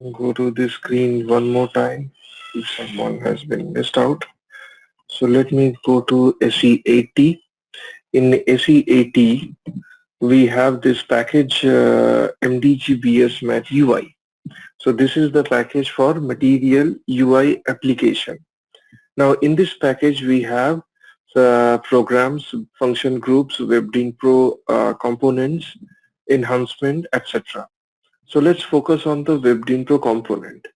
Go to the screen one more time if someone has been missed out. So let me go to SE80. In SE80, we have this package MDG Mat UI. So this is the package for material UI application. Now in this package we have programs, function groups, WebDyn Pro components, enhancement, etc. So let's focus on the WebDyn Pro component.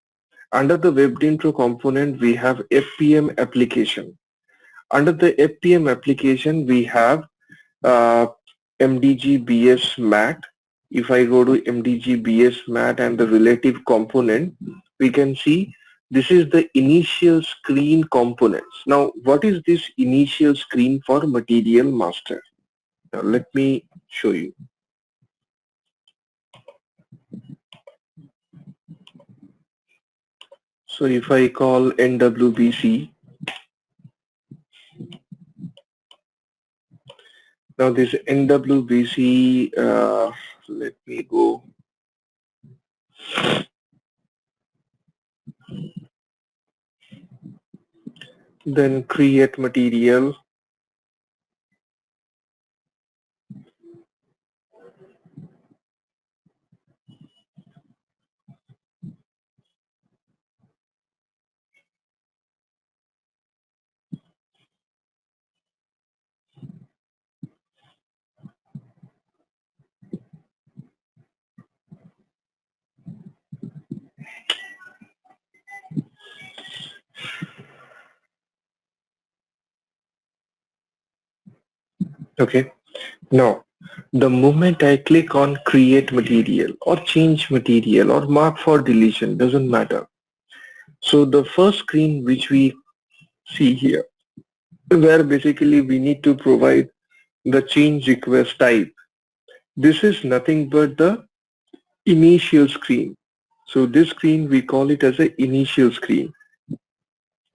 Under the WebDyn Pro component we have FPM application. Under the FPM application we have uh, MDG Mat. If I go to MDG Mat and the relative component, we can see this is the initial screen components. Now, what is this initial screen for material master? Now, let me show you. So if I call NWBC, now this NWBC, let me go. Then create material. Okay. Now, the moment I click on create material or change material or mark for deletion, doesn't matter. So the first screen which we see here, where basically we need to provide the change request type. This is nothing but the initial screen. So this screen we call it as an initial screen.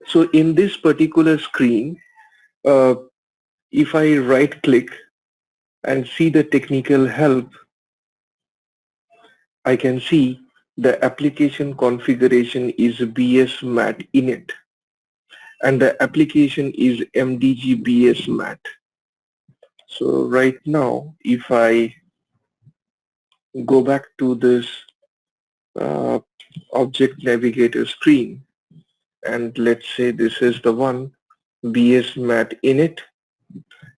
So in this particular screen, uh, if I right click and see the technical help, I can see the application configuration is BS Mat init and the application is MDG BS Mat. So right now, if I go back to this uh, object navigator screen, and let's say this is the one BS Mat init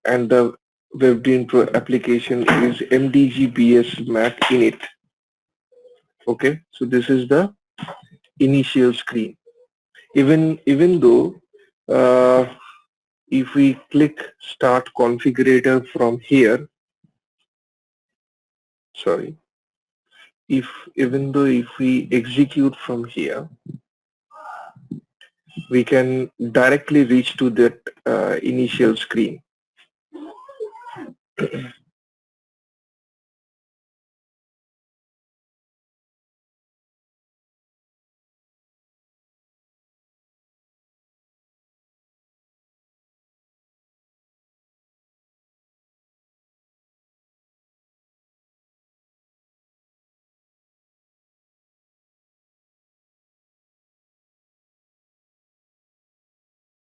and the WebDyn Pro application is MDG BS Mat init. Okay, so this is the initial screen. Even though if we click start configurator from here, sorry, if even though if we execute from here, we can directly reach to that initial screen.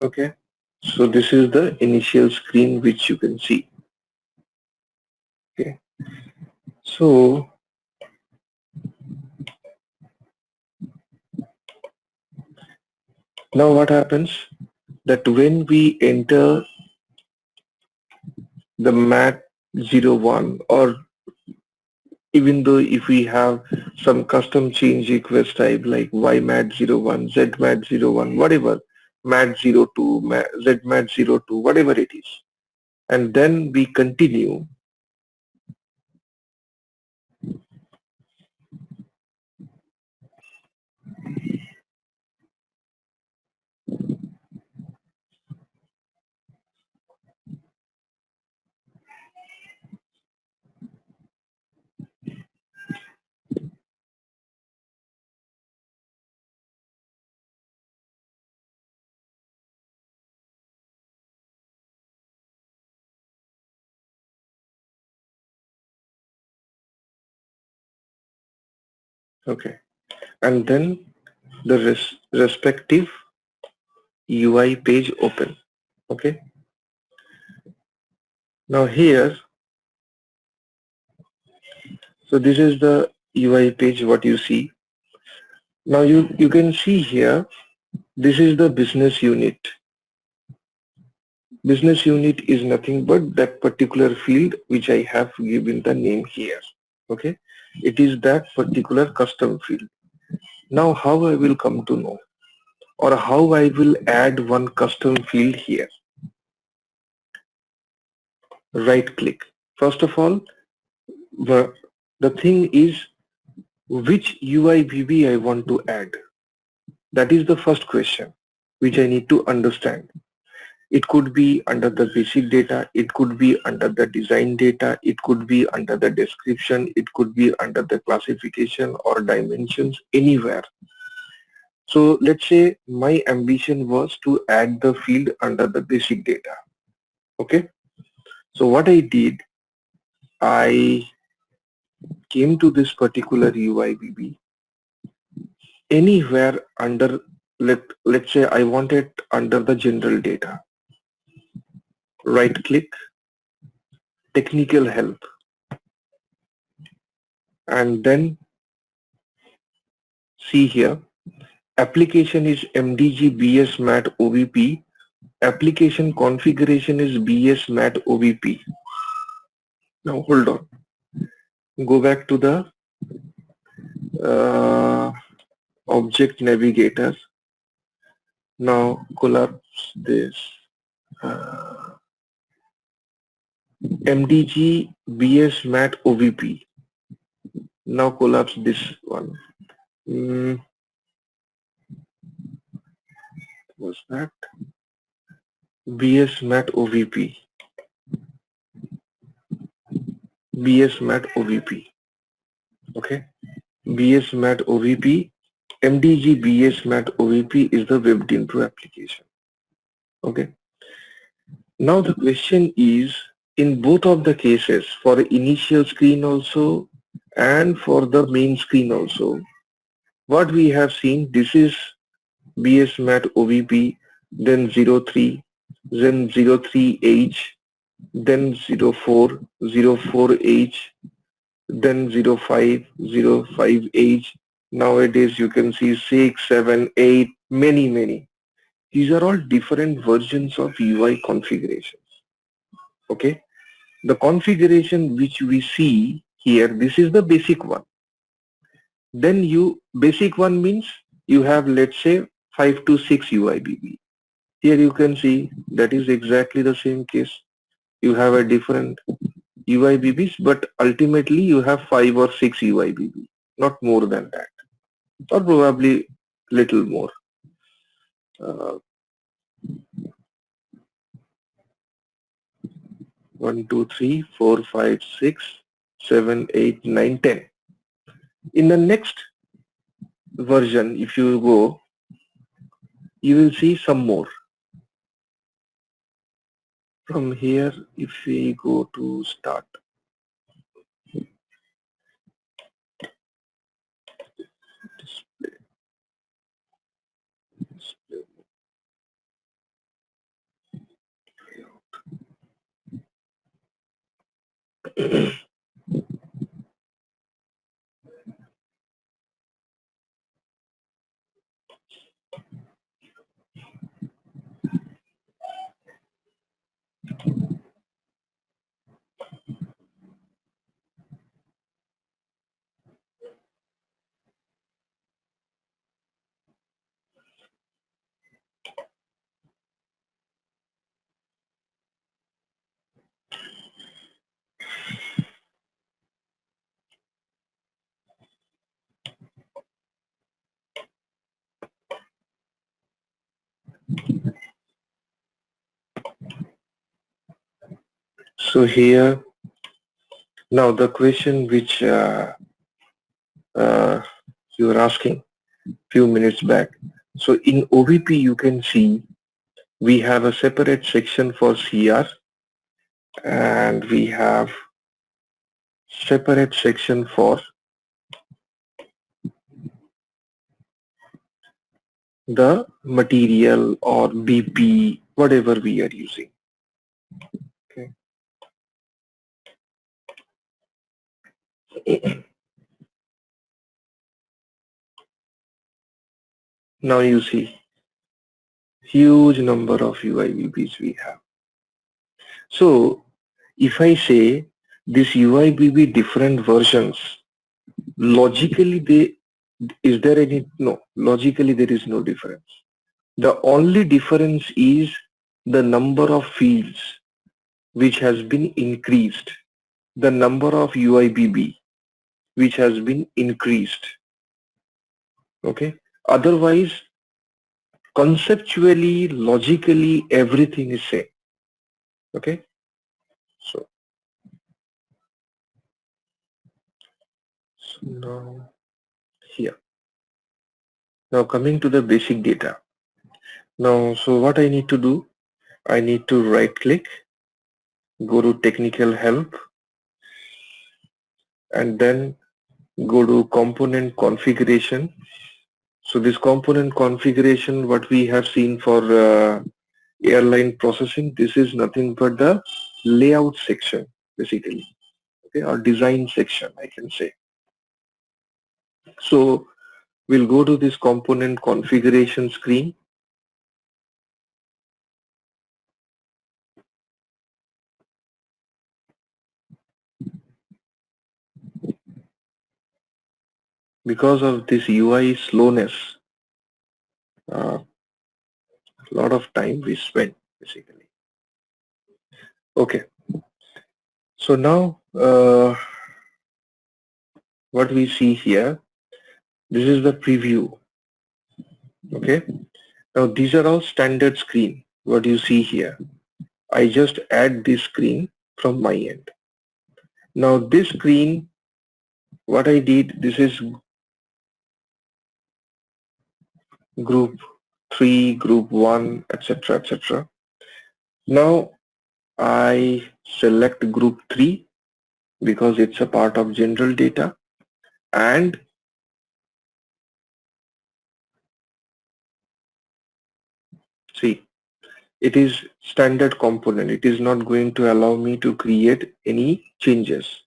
Okay, so this is the initial screen which you can see. Okay, so now what happens that when we enter the mat01, or even though if we have some custom change request type like ymat01, zmat01, whatever, mat02, zmat02, whatever it is, and then we continue. Okay, and then the respective UI page open. Okay. Now here, so this is the UI page what you see. Now you can see here, this is the business unit. Business unit is nothing but that particular field which I have given the name here. Okay. It is that particular custom field. Now how I will come to know, or how I will add one custom field here. Right click. First of all, the thing is which UIVB I want to add. That is the first question which I need to understand. It could be under the basic data, it could be under the design data, it could be under the description, it could be under the classification or dimensions, anywhere. So let's say my ambition was to add the field under the basic data. Okay. So what I did, I came to this particular UIVB. Anywhere under, let's say I want it under the general data. Right click, technical help, and then see here, application is MDG BS MAT OVP, application configuration is BS MAT OVP. Now hold on, go back to the object navigator. Now collapse this MDG BS MAT OVP. Now collapse this one. What's that? BS MAT OVP. BS MAT OVP. Okay. BS MAT OVP. MDG BS MAT OVP is the webbed into application. Okay. Now the question is, in both of the cases, for the initial screen also and for the main screen also, what we have seen, this is BS MAT OVP, then 03, then 03H, then 04, 04H, then 05, 05H. Nowadays you can see 6, 7, 8, many. These are all different versions of UI configurations. Okay. The configuration which we see here, this is the basic one. Then basic one means you have, let's say, 5 to 6 UIBB. Here you can see that is exactly the same case. You have a different UIBBs, but ultimately you have 5 or 6 UIBB, not more than that, or probably little more. 1, 2, 3, 4, 5, 6, 7, 8, 9, 10. In the next version, if you go, you will see some more. From here, if we go to start, display. So here, now the question which you were asking few minutes back. So in OVP, you can see we have a separate section for CR, and we have separate section for the material or BP, whatever we are using. Okay. Now you see huge number of UIBBs we have. So if I say this UIBB different versions, logically is there any? No, logically there is no difference. The only difference is the number of fields which has been increased, the number of UIBB which has been increased. Okay. Otherwise, conceptually, logically, everything is same. Okay. So now here. Now coming to the basic data. Now, so what I need to do? I need to right click, go to technical help, and then go to component configuration. So this component configuration, what we have seen for airline processing, this is nothing but the layout section basically, okay, or design section I can say. So we'll go to this component configuration screen. Because of this UI slowness, a lot of time we spent basically. Okay, so now what we see here, this is the preview. Okay, now these are all standard screen. What you see here, I just add this screen from my end. Now this screen, what I did, this is group 3, group 1, etc., etc. Now I select group 3 because it's a part of general data, and see, it is standard component. It is not going to allow me to create any changes.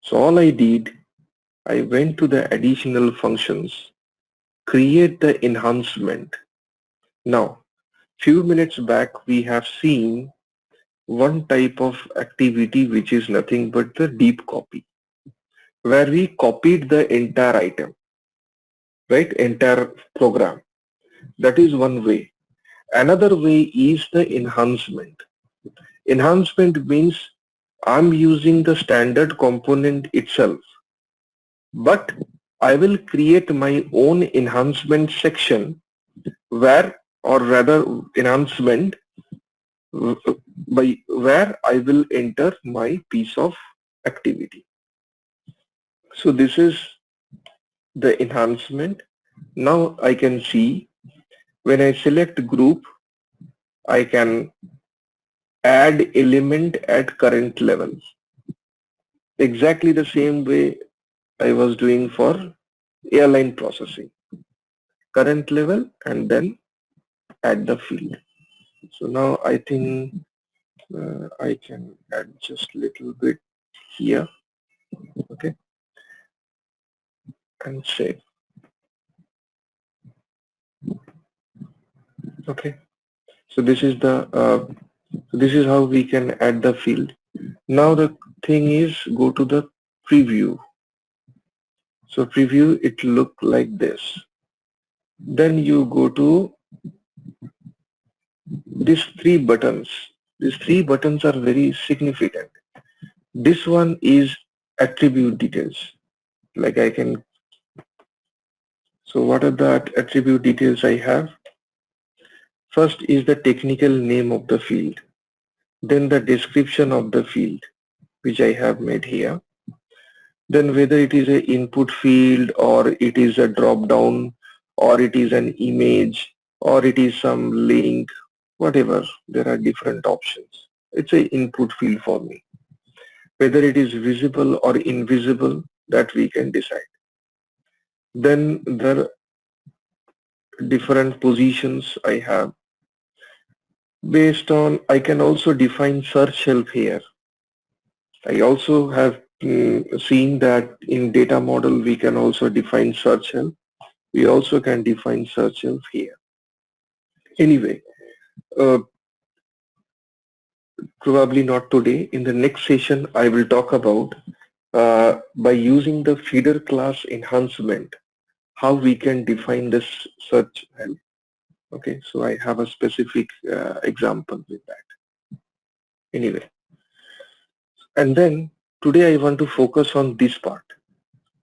So all I did, I went to the additional functions, create the enhancement. Now, few minutes back we have seen one type of activity which is nothing but the deep copy, where we copied the entire item, right? Entire program. That is one way. Another way is the enhancement. Enhancement means I'm using the standard component itself, but I will create my own enhancement section where, or rather enhancement by where I will enter my piece of activity. So this is the enhancement. Now I can see when I select group, I can add element at current level. Exactly the same way I was doing for airline processing. Current level and then add the field. So now I think I can add just little bit here, okay, and save. Okay, so this is the this is how we can add the field. Now the thing is, go to the preview. So preview, it look like this. Then you go to these three buttons. These three buttons are very significant. This one is attribute details. Like I can, so what are the attribute details I have? First is the technical name of the field. Then the description of the field, which I have made here. Then whether it is an input field or it is a drop down or it is an image or it is some link, whatever, there are different options. It's an input field for me. Whether it is visible or invisible, that we can decide. Then different positions I have. Based on, I can also define search help here. I also have seen that in data model we can also define search help. We also can define search help here. Anyway, uh, probably not today. In the next session, I will talk about by using the feeder class enhancement, how we can define this search help. Okay, so I have a specific example with that. Anyway, and then today I want to focus on this part.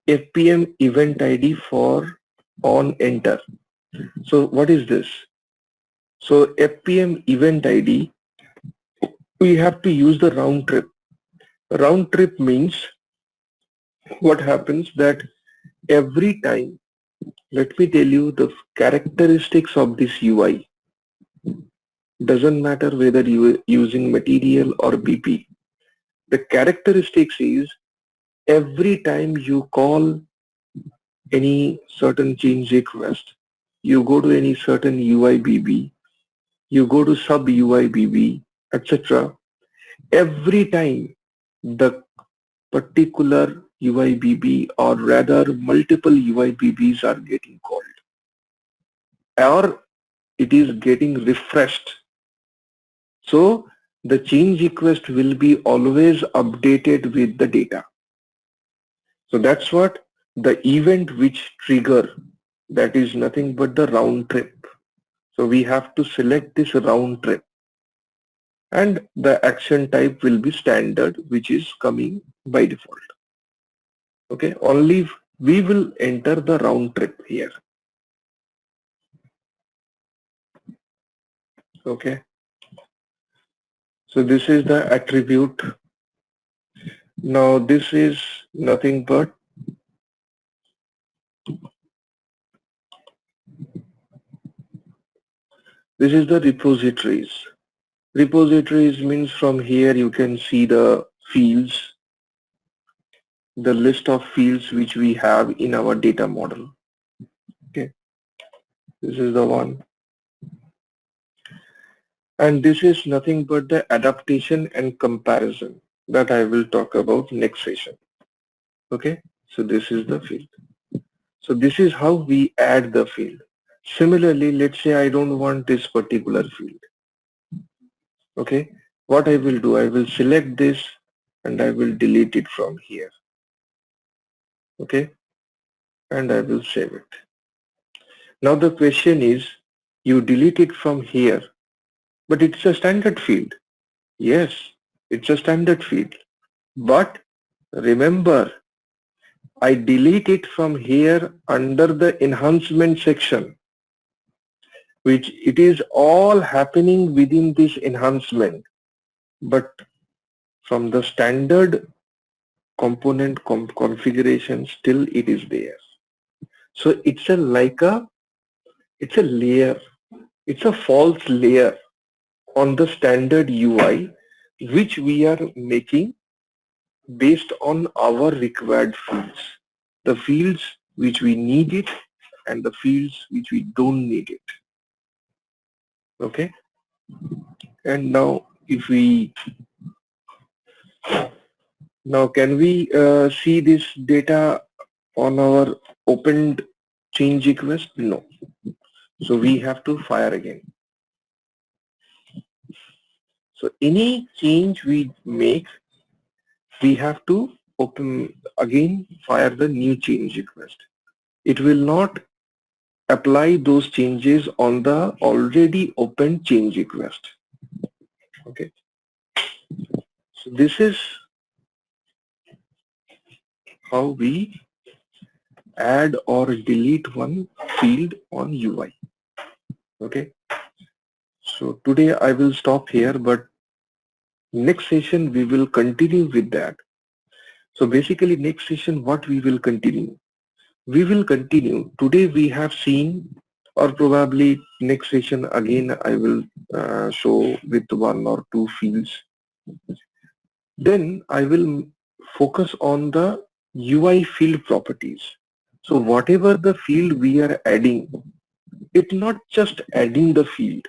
FPM event ID for on enter. So what is this? So FPM event ID, we have to use the round trip. Round trip means what happens that every time, let me tell you the characteristics of this UI. Doesn't matter whether you are using material or BP. The characteristics is every time you call any certain change request, you go to any certain UIBB, you go to sub UIBB, etc. Every time the particular UIBB or rather multiple UIBBs are getting called or it is getting refreshed. So the change request will be always updated with the data. So that's what the event which trigger, that is nothing but the round trip. So we have to select this round trip and the action type will be standard, which is coming by default. Okay, only we will enter the round trip here. Okay, so this is the attribute. Now this is nothing but this is the repositories. Repositories means from here you can see the fields, the list of fields which we have in our data model. Okay, this is the one. And this is nothing but the adaptation and comparison that I will talk about next session. Okay, so this is the field. So this is how we add the field. Similarly, let's say I don't want this particular field. Okay, what I will do, I will select this and I will delete it from here. Okay, and I will save it. Now the question is, you delete it from here, but it's a standard field. Yes, it's a standard field. But remember, I delete it from here under the enhancement section, which it is all happening within this enhancement. But from the standard component configuration, still it is there. So it's a layer, it's a false layer on the standard UI, which we are making based on our required fields. The fields which we need it and the fields which we don't need it. Okay. And now if we can we see this data on our opened change request? No. So we have to fire again. So any change we make, we have to open again, fire the new change request. It will not apply those changes on the already open change request. Okay. So this is how we add or delete one field on UI. Okay. So today I will stop here, but next session we will continue with that. So basically next session what we will continue? We will continue. Today we have seen, or probably next session again I will show with one or two fields. Then I will focus on the UI field properties. So whatever the field we are adding, it's not just adding the field.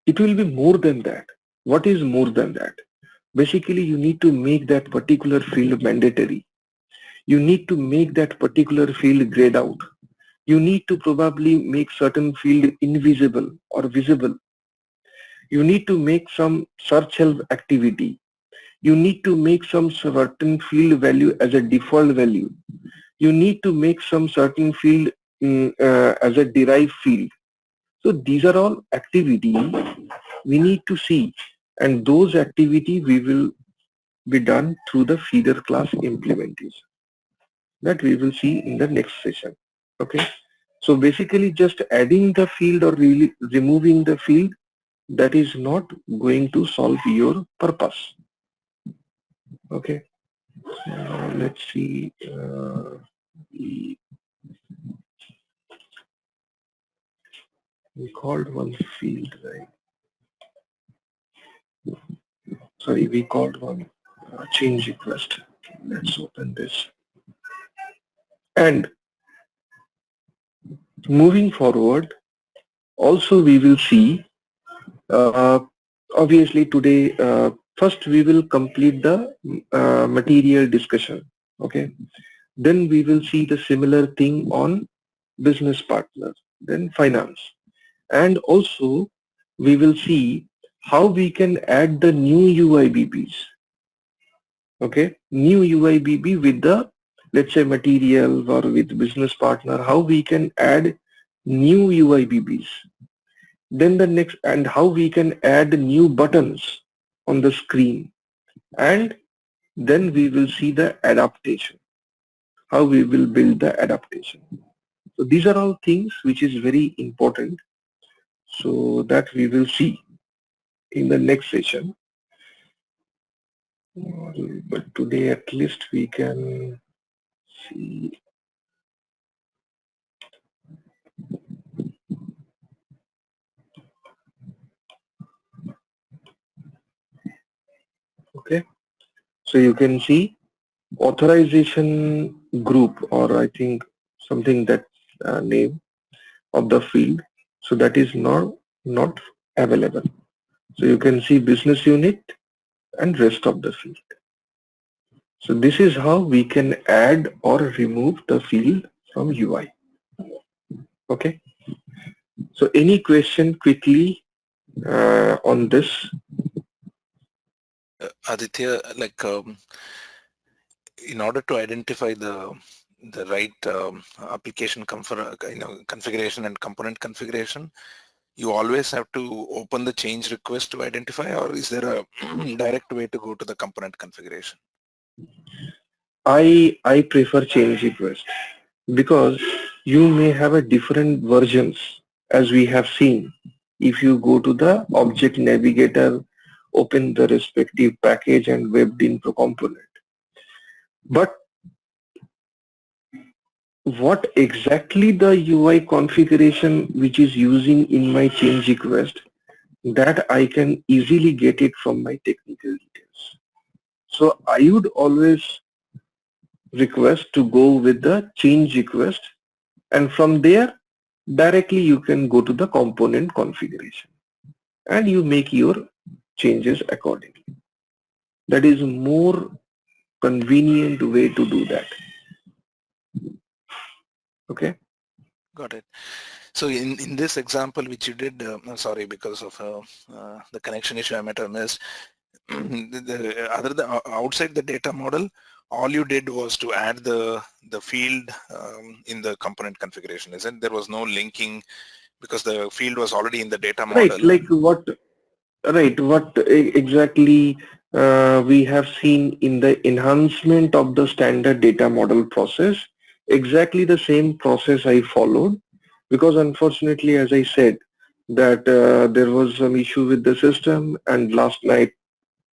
It will be more than that. What is more than that? Basically, you need to make that particular field mandatory. You need to make that particular field grayed out. You need to probably make certain field invisible or visible. You need to make some search help activity. You need to make some certain field value as a default value. You need to make some certain field as a derived field. So these are all activities we need to see, and those activities we will be done through the feeder class implementation that we will see in the next session. Okay. So basically just adding the field or really removing the field, that is not going to solve your purpose. Okay. Now let's see. We called one field, right? Sorry, we called one change request. Let's open this. And moving forward, also we will see, obviously today, first we will complete the material discussion. Okay. Then we will see the similar thing on business partners, then finance. And also we will see how we can add the new UIBBs. Okay, new UIBB with the, let's say, material or with business partner, how we can add new UIBBs. Then the next, and how we can add new buttons on the screen. And then we will see the adaptation, how we will build the adaptation. So these are all things which is very important. So that we will see in the next session. But today at least we can see. Okay, so you can see authorization group, or I think something that name of the field. So that is not available. So you can see business unit and rest of the field. So this is how we can add or remove the field from UI. Okay. So any question quickly on this? Aditya, like in order to identify the right application configuration and component configuration, you always have to open the change request to identify, or is there a direct way to go to the component configuration? I prefer change request, because you may have a different versions, as we have seen. If you go to the object navigator, open the respective package and webbed info component. But what exactly the UI configuration which is using in my change request, that I can easily get it from my technical details. So I would always request to go with the change request, and from there directly you can go to the component configuration and you make your changes accordingly. That is more convenient way to do that. Okay. Got it. So in this example which you did, sorry, because of the connection issue I might have missed, other than outside the data model, all you did was to add the field in the component configuration, isn't there? Was no linking because the field was already in the data model. Right, like what exactly we have seen in the enhancement of the standard data model process, exactly the same process I followed, because unfortunately, as I said, that there was some issue with the system, and last night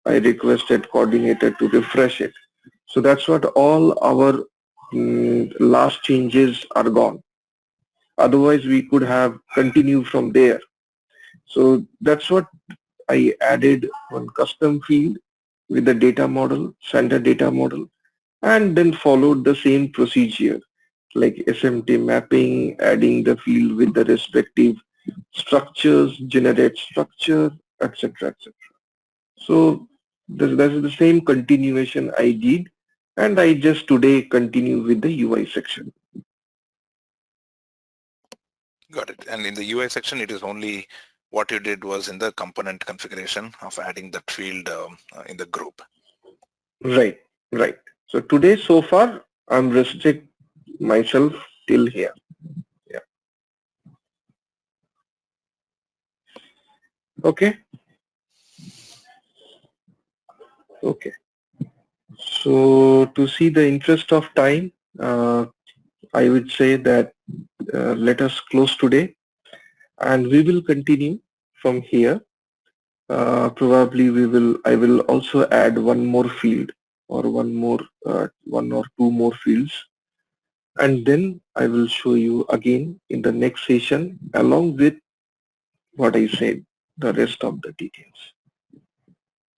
I requested coordinator to refresh it. So that's what all our last changes are gone. Otherwise, we could have continued from there. So that's what I added one custom field with the data model, standard data model, and then followed the same procedure. like SMT mapping, adding the field with the respective structures, generate structure, etc. etc. So that's the same continuation I did, and I just today continue with the UI section. Got it. And in the UI section, it is only what you did was in the component configuration of adding that field in the group. Right, right. So today so far I'm restrict myself till here. Yeah. Okay. Okay. So to see the interest of time, I would say that let us close today, and we will continue from here. Probably I will also add one more field or one or two more fields, and then I will show you again in the next session along with what I said, the rest of the details.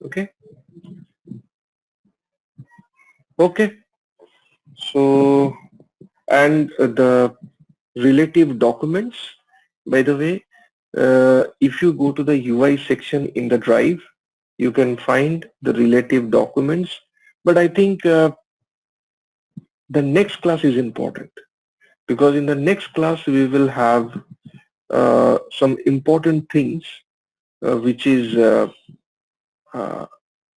Okay. Okay. So, and the relative documents, by the way, if you go to the UI section in the drive, you can find the relative documents. But I think the next class is important, because in the next class we will have some important things which is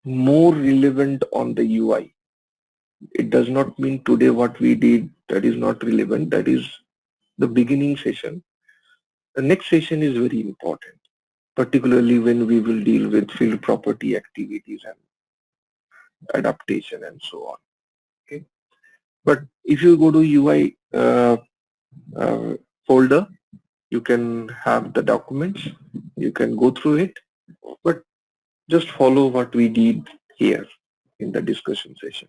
more relevant on the UI. It does not mean today what we did that is not relevant. That is the beginning session. The next session is very important, particularly when we will deal with field property activities and adaptation and so on. Okay. But if you go to UI uh, folder, you can have the documents, you can go through it, but just follow what we did here in the discussion session.